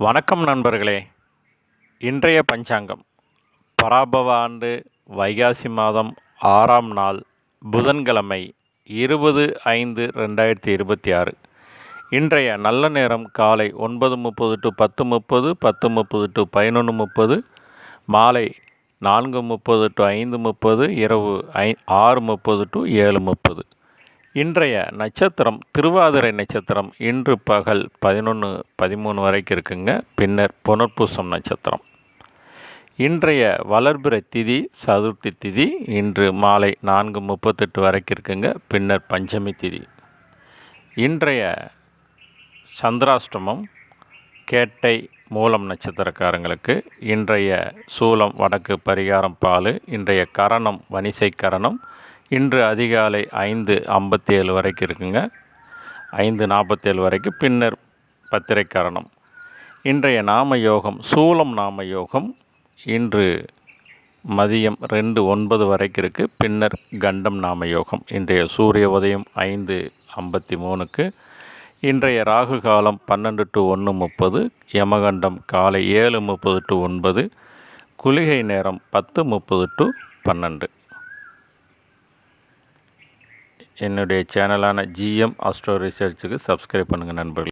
வணக்கம் நண்பர்களே. இன்றைய பஞ்சாங்கம் பராபவ ஆண்டு வைகாசி மாதம் 6ஆம் நாள் புதன்கிழமை 20/5/2026. இன்றைய நல்ல நேரம் காலை 9:30 to 10:30, 10:30 to 11:30, மாலை 4:30 to 5:30, இரவு 6:30 to 7:30. இன்றைய நட்சத்திரம் திருவாதிரை நட்சத்திரம். இன்று பகல் 11:13 வரைக்கும் இருக்குங்க. பின்னர் புனர்பூசம் நட்சத்திரம். இன்றைய வளர்பிறை திதி சதுர்த்தி திதி. இன்று மாலை 4:38 வரைக்கும் இருக்குங்க. பின்னர் பஞ்சமி திதி. இன்றைய சந்திராஷ்டமம் கேட்டை மூலம் நட்சத்திரக்காரங்களுக்கு. இன்றைய சூலம் வடக்கு, பரிகாரம் பால். இன்றைய கரணம் வனிசை கரணம். இன்று அதிகாலை 5:57 வரைக்கும் இருக்குங்க. 5:47 வரைக்கும். பின்னர் பத்திரை கரணம். இன்றைய நாம யோகம் சூலம் நாம யோகம். இன்று மதியம் 2:09 வரைக்கும் இருக்குது. பின்னர் கண்டம் நாம யோகம். இன்றைய சூரிய உதயம் 5:53க்கு. இன்றைய ராகு காலம் 12 to 1:30. யமகண்டம் காலை 7:30 to 9. குளிகை நேரம் 10:30 to 12. என்னுடைய சேனலான ஜிஎம் ஆஸ்ட்ரோ ரிசர்ச்சுக்கு சப்ஸ்கிரைப் பண்ணுங்கள் நண்பர்கள்.